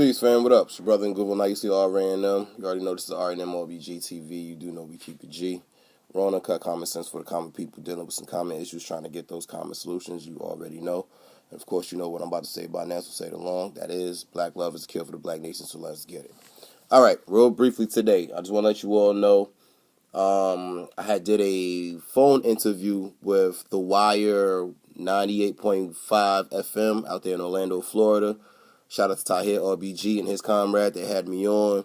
Peace, fam. What up? It's your brother in Google. Now you see RNM. You already know this is RNM RBG TV. You do know we keep it G. We're on Uncut Common Sense for the common people dealing with some common issues, trying to get those common solutions. You already know. And of course, you know what I'm about to say by now, so say it along. That is, black love is a cure for the black nation, so let's get it. All right, real briefly today, I just want to let you all know I did a phone interview with The Wire 98.5 FM out there in Orlando, Florida. Shout out to TAHIR, RBG, and his comrade. They had me on.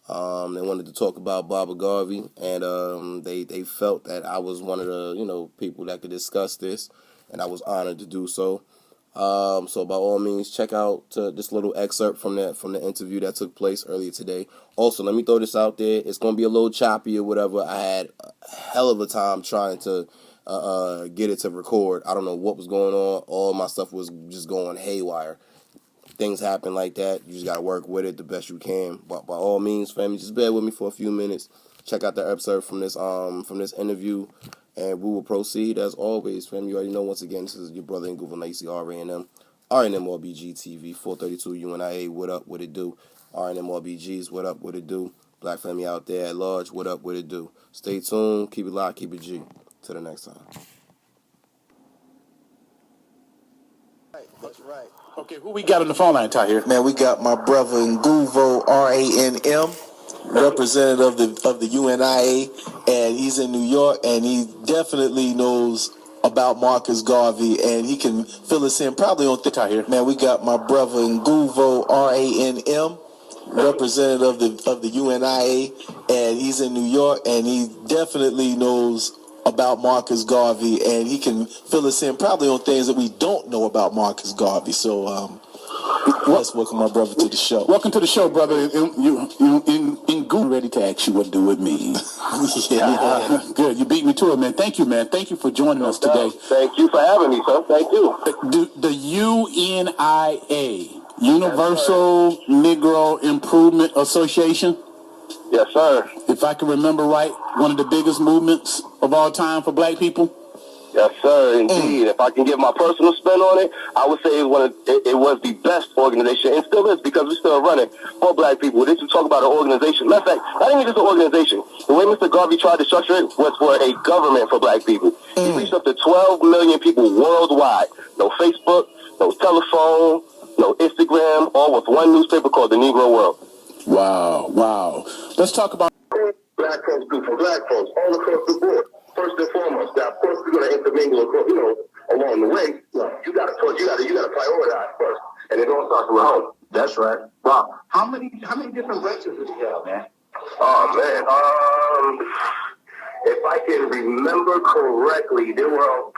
They wanted to talk about Marcus Garvey, and they felt that I was one of the people that could discuss this, and I was honored to do so. So by all means, check out this little excerpt from the interview that took place earlier today. Also, let me throw this out there. It's going to be a little choppy or whatever. I had a hell of a time trying to get it to record. I don't know what was going on. All my stuff was just going haywire. Things happen like that. You just got to work with it the best you can. But by all means, family, just bear with me for a few minutes. Check out the excerpt from this interview. And we will proceed as always, fam. You already know, once again, this is your brother in Google. Now you see RNM RBG TV, 432 UNIA. What up, what it do? RNM RBGs, what up, what it do? Black family out there at large, what up, what it do? Stay tuned, keep it live, keep it G. Till the next time. That's right. Okay, who we got on the phone line, Tahir? Man, we got my brother Nguvo, RANM, representative of the UNIA, and he's in New York, and he definitely knows about Marcus Garvey, and he can fill us in probably on Tahir. Man, we got my brother Nguvo, RANM, representative of the UNIA, and he's in New York, and he definitely knows about Marcus Garvey, and he can fill us in probably on things that we don't know about Marcus Garvey. So let's welcome my brother to the show. Welcome to the show, brother. In Google, ready to ask you what to do with me. Yeah. Good. You beat me to it, man. Thank you, man. Thank you for joining us today. Thank you for having me, sir. Thank you. The UNIA, Universal Negro Improvement Association. Yes, sir. If I can remember right, one of the biggest movements of all time for black people. Yes, sir, indeed. If I can give my personal spin on it, I would say it was the best organization, and still is, because we're still running for black people. This is talk about an organization. Matter of fact, not even just an organization. The way Mr. Garvey tried to structure it was for a government for black people. He reached up to 12 million people worldwide. No Facebook, no telephone, no Instagram, all with one newspaper called The Negro World. Wow. Let's talk about Black folks do for black folks all across the board. First and foremost, now of course we're going to intermingle, along the way. You got to prioritize first, and it all starts with home. That's right. Wow. How many different races do you have, man? Oh man, if I can remember correctly, there were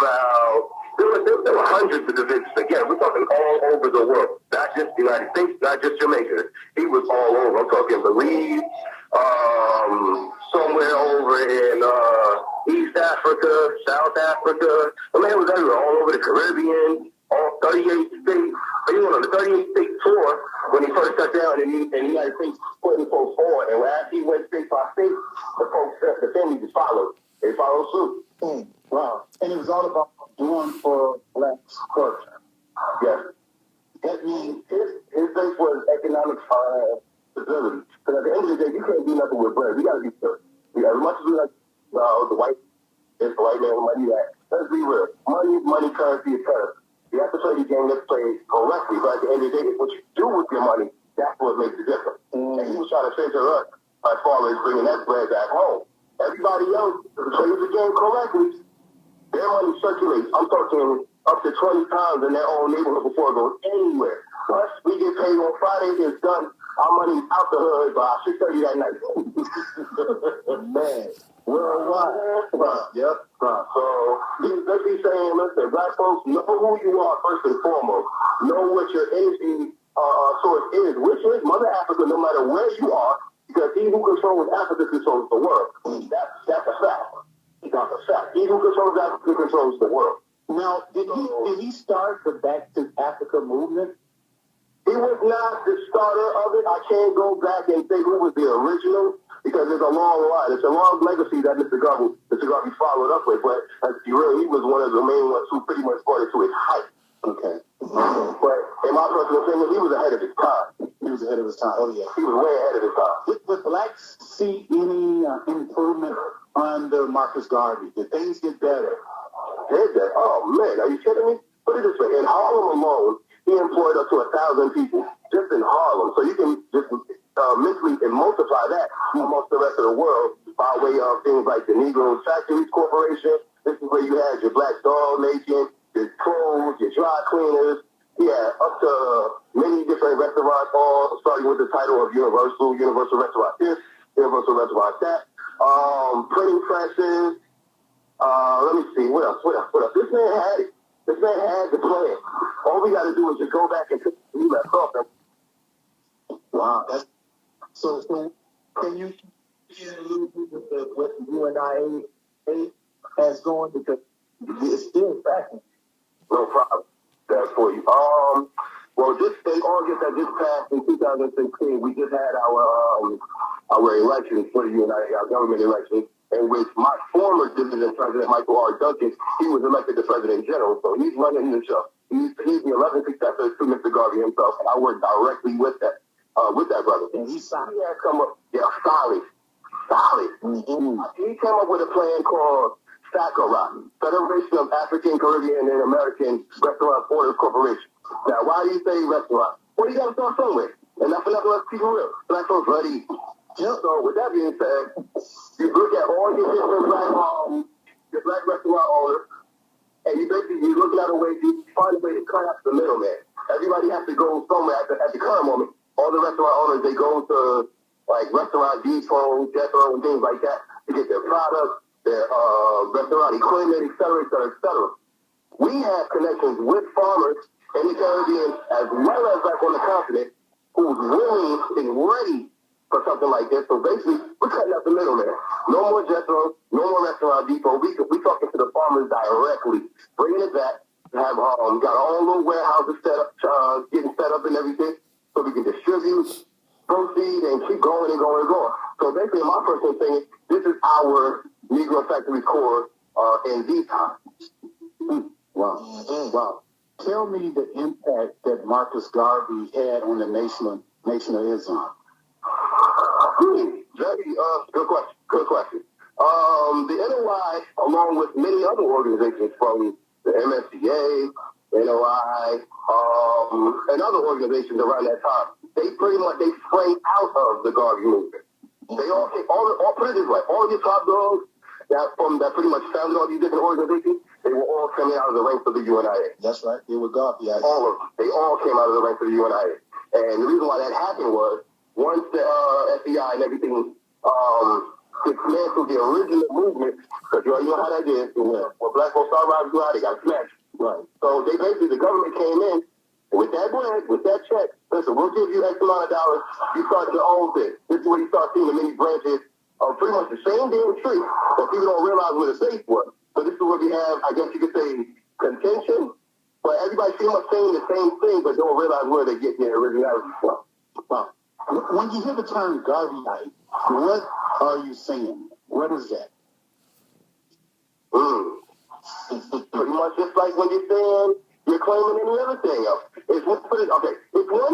hundreds of divisions. Again, we're talking all over the world, not just the United States, not just Jamaica. He was all over. I'm talking Belize, somewhere over in East Africa, South Africa. The man was everywhere, all over the Caribbean, all 38 states. He went on the 38-state tour when he first sat down, and the United States putting folks forward. And as he went state by state, the family just followed. They followed suit. Wow. And it was all about doing for black culture. Yes. That means His base was economic stability. Because at the end of the day, you can't do nothing with bread. We got to be fair. As much as we like the white man with money, let's be real. Money is money, currency is currency. You have to play the game that's played correctly. But at the end of the day, it's what you do with your money, that's what makes the difference. And he was trying to censor us as far as bringing that bread back home. Everybody else plays the game correctly. Their money circulates. I'm talking up to 20 times in their own neighborhood before it goes anywhere. Plus, we get paid on Friday. It's done. Our money's out the hood by 6:30 that night. man. Worldwide. Yep. So, let's be saying, listen, black folks, know who you are first and foremost. Know what your energy source is, which is Mother Africa, no matter where you are, because he who controls Africa controls the world. That's a fact. That's a fact. He who controls Africa controls the world. Now, did he start the Back to Africa movement? He was not the starter of it. I can't go back and say who was the original, because it's a long line. It's a long legacy that Mr. Garvey followed up with. But as he was one of the main ones who pretty much brought it to its height. Okay. But in my personal opinion, he was ahead of his time. He was ahead of his time. Oh, yeah. He was way ahead of his time. Would blacks see any improvement under Marcus Garvey? Did things get better? Did they? Oh, man. Are you kidding me? Put it this way. In Harlem alone, he employed up to 1,000 people just in Harlem. So you can just mentally and multiply that amongst the rest of the world by way of things like the Negro Factories Corporation. This is where you had your black dog making, your clothes, your dry cleaners. He had up to many different restaurants, all starting with the title of Universal Restaurant this, Universal Restaurant that. Printing presses. Let me see, what else? This man had it. This man had the plan. All we got to do is just go back and pick the left off him. Wow. So can you get a little bit with what the UNIA has going, because it's still tracking? No problem. That's for you. Well, just in August that just passed in 2016, we just had our elections for the UNIA, our government elections, in which my former division president, Michael R. Duncan, he was elected the president general. So he's running the show. He's the 11th successor to Mr. Garvey himself, and I work directly with that brother. And he's solid. He had come up, solid. Mm-hmm. He came up with a plan called SACRA, Federation of African, Caribbean, and American Restaurant Owners Corporation. Now, why do you say restaurant? Well, you got to start somewhere. And that's enough, let's keep it real. Black folks ready. Yep. So with that being said, you look at all your different black restaurant owners, and you look at a way, you find a way to cut out the middleman. Everybody has to go somewhere at the current moment. All the restaurant owners, they go to like Restaurant Depot, Jethro, and things like that to get their products, their restaurant equipment, et cetera, et cetera, et cetera. We have connections with farmers in the Caribbean as well as back on the continent who's willing and ready for something like this. So basically, we're cutting out the middleman. No more Jethro, no more Restaurant Depot. We talking to the farmers directly, bringing it back. Have got our own little warehouses set up, getting set up and everything, so we can distribute, proceed, and keep going and going and going. So basically, my personal thing is, this is our Negro Factory Corps in these times. Wow. Mm-hmm. Wow. Tell me the impact that Marcus Garvey had on the Nation of Islam. Very good question. The NOI, along with many other organizations from the MSCA, NOI, and other organizations around that time, they sprang out of the Garvey movement. They all put it this way, all your top dogs that pretty much founded all these different organizations, they were all coming out of the ranks of the UNIA. That's right. They were Garveyites. All of them. They all came out of the ranks of the UNIA. And the reason why that happened was, once the FBI and everything dismantled the original movement, because you already know how that is, when black folks start rising out, they got smashed. Right. So they basically, the government came in, and with that bread, with that check, listen, we'll give you X amount of dollars, you start your own thing. This is where you start seeing the many branches of pretty much the same damn tree, but people don't realize where the base was. So this is where we have, I guess you could say, contention, but everybody pretty much saying the same thing, but don't realize where they get their originality from. Wow. When you hear the term Garveyite, what are you saying? What is that? Pretty much just like when you're saying you're claiming any other thing else. It's one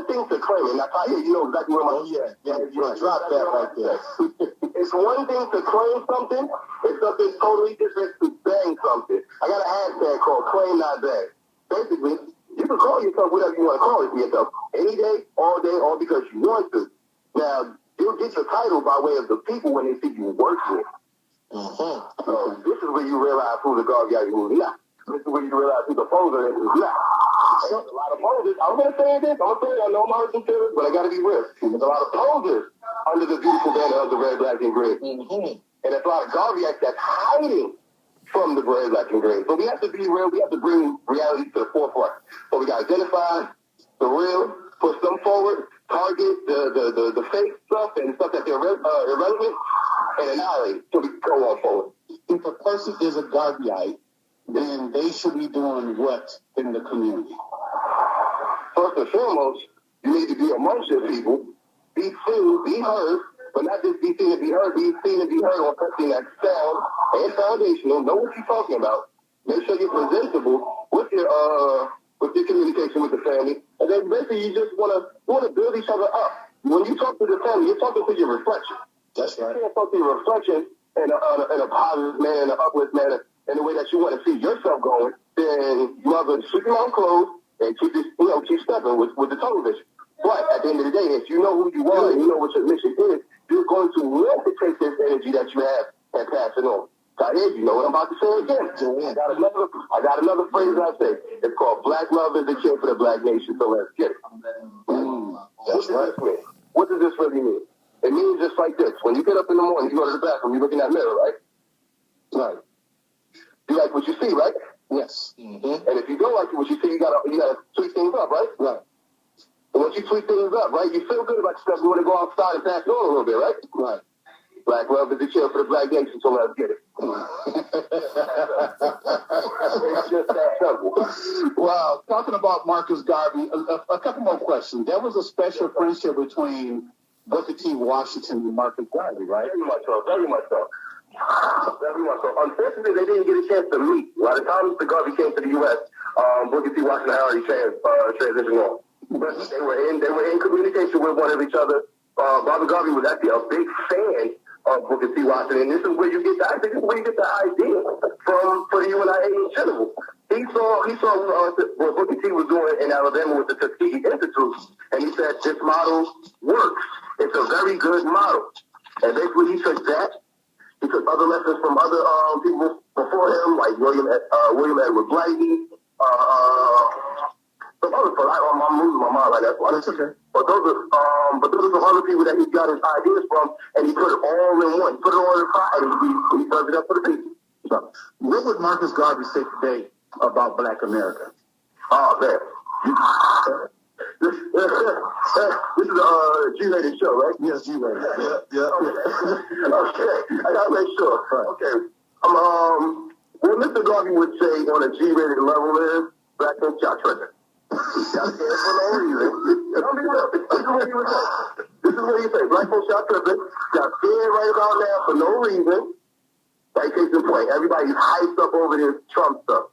thing to claim it. Now, TAHIR, you know exactly where my... Oh, yeah. Drop that right there. It's one thing to claim something. It's something totally different to bang something. I got a hashtag called Claim Not Bang. Basically, you can call yourself whatever you want to call it for yourself. Any day, all because you want to. Now, you'll get your title by way of the people when they see you working. Mm-hmm. So this is where you realize who the Garvey is, who's not. This is where you realize who the poser is, who's not. There's a lot of posers. I'm going to say this. I know I'm hurting feelings, but I got to be real. There's a lot of posers under the beautiful banner of the red, black, and green. Mm-hmm. And there's a lot of Garveyites that's hiding from the red, black, and green. So we have to be real. We have to bring reality to the forefront. So we got to identify the real, push them forward, target the fake stuff and stuff that they're irrelevant, and annihilate so we can go on forward. If a person is a Garveyite, then they should be doing what in the community? First and foremost, you need to be amongst your people, be seen, be heard, but not just be seen and be heard, be seen and be heard on something that's sound and foundational. Know what you're talking about. Make sure you're presentable with your with your communication with the family, and then basically you just want to build each other up. When you talk to the family, you're talking to your reflection. That's right. You can't talk to your reflection in a positive manner, in an uplift manner, in the way that you want to see yourself going. Then you have to keep your mouth closed and keep stepping with the tunnel vision. But at the end of the day, if you know who you are and you know what your mission is, you're going to want to take this energy that you have and pass it on. TAHIR, you know what I'm about to say again. I got another phrase I say. It's called Black Love is the cure for the Black Nation, so let's get it. What does this really mean? It means just like this. When you get up in the morning, you go to the bathroom, you look in that mirror, right? Right. You like what you see, right? Yes. Mm-hmm. And if you don't like what you see, you gotta tweak things up, right? Right. And once you tweak things up, right, you feel good about yourself. You want to go outside and pass it on a little bit, right? Right. Black love is the cure for the Black Nation, so let's get it. It's just that simple. Wow. Talking about Marcus Garvey, a couple more questions. There was a special friendship between Booker T. Washington and Marcus Garvey, right? Very much so. Very much so. Very much so. Unfortunately, they didn't get a chance to meet. By the time Mr. Garvey came to the U.S., Booker T. Washington had already transitioned on. But they were in communication with one of each other. Robert Garvey was actually a big fan of Booker T. Washington, and this is where you get the idea for the UNIA in general. He saw what Booker T was doing in Alabama with the Tuskegee Institute, and he said this model works. It's a very good model. And basically, he took that. He took other lessons from other people before him, like William Edward Blighty, some other people. I'm losing my mind right now. That's okay. But those are some other people that he got his ideas from, and he put it all in one. He put it all in a pot, and he served it up for the people. So, what would Marcus Garvey say today about Black America? Oh, man. This is a G-rated show, right? Yes, G-rated. Yeah. Okay. I gotta make sure. Right. Okay. What Mr. Garvey would say on a G-rated level is black folks y'all tripping. Y'all scared for no reason. Don't be real. This is what he would say. This is what he say. Black folks y'all tripping. Y'all scared right about now for no reason. Like, case in point, everybody's hyped up over this Trump stuff.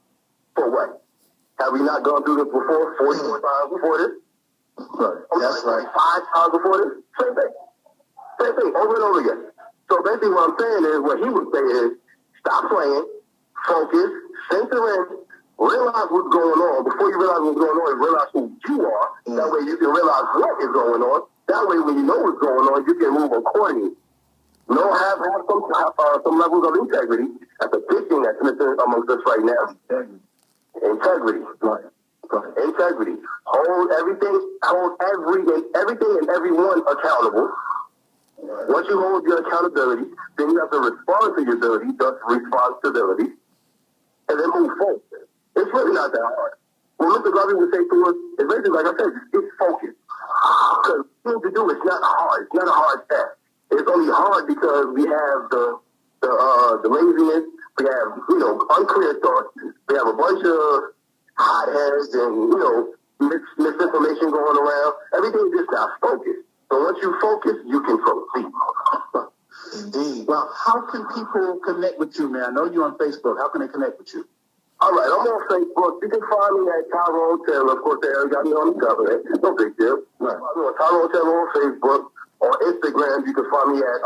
For what? Have we not gone through this before? 44 times before this? Right. That's right. 5 times before this? Same thing, over and over again. So basically what I'm saying is, what he would say is, stop playing, focus, center in, realize what's going on. Before you realize what's going on, realize who you are. That way you can realize what is going on. That way when you know what's going on, you can move accordingly. Have some levels of integrity. That's a big thing that's missing amongst us right now. Integrity. Right. Integrity. Hold everything and everyone accountable. Once you hold your accountability, then you have to respond to your ability, thus responsibility, and then move forward. It's really not that hard. What Mr. Garvey would say to us is basically, like I said, it's focus. Because things to do, it's not hard. It's not a hard task. It's only hard because we have the laziness, we have, unclear thoughts, we have a bunch of hotheads and, misinformation going around. Everything just not focused. So once you focus, you can proceed. Indeed. Well, how can people connect with you, man? I know you're on Facebook. How can they connect with you? All right, I'm on Facebook. You can find me at Tyrone Taylor. Of course, they already got me on the cover. No big deal. Right. Tyrone Taylor on Facebook. On Instagram, you can find me at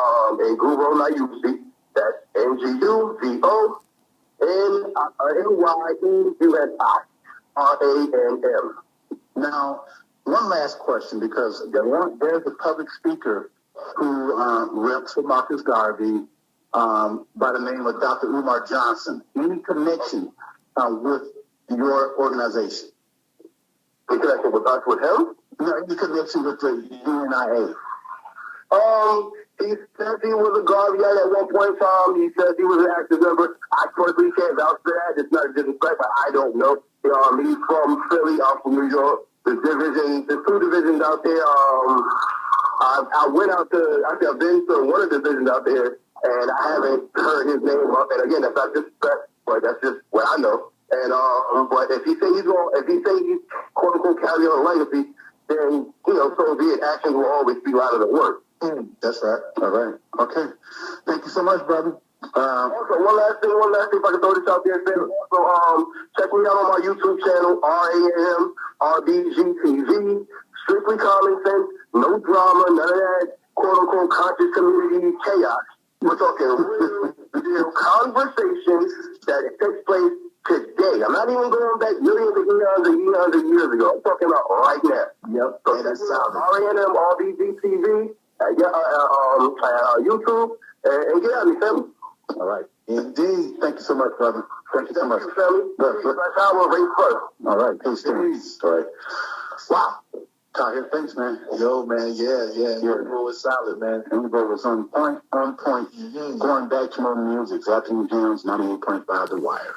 Nguvo Nayusi. That's NGUVONYEUSI. RANM. Now, one last question, because there's a public speaker who reps for Marcus Garvey by the name of Dr. Umar Johnson. Any connection with your organization? Any connection with us, with him? No, any connection with the UNIA? He says he was a Garveyite at one point in time. He says he was an active member. I personally can't vouch for that. It's not a disrespect, but I don't know. He's from Philly. I'm from New York. There's 2 divisions out there. I've been to one of the divisions out there, and I haven't heard his name up. And again, that's not disrespect, but that's just what I know. And but if he say he's quote unquote carrying on a legacy, then so be it. Actions will always be louder than words. That's right. All right. Okay. Thank you so much, brother. Also, one last thing, if I can throw this out there, so check me out on my YouTube channel, RBG TV. Strictly common sense, no drama, none of that quote-unquote conscious community chaos. We're talking real conversations that takes place today. I'm not even going back millions of eons of years ago. I'm talking about right now. Yep. So that's RNM, RBG TV, YouTube, and get out of me, family. All right. Indeed. Thank you so much, brother. Thank you so much. Family. All right. Peace. All right. Wow. TAHIR, thanks, man. Yo, man, yeah. It was solid, man. Everybody was on point. Mm-hmm. Going back to more music. Afternoon Jams, 98.5 The Wire.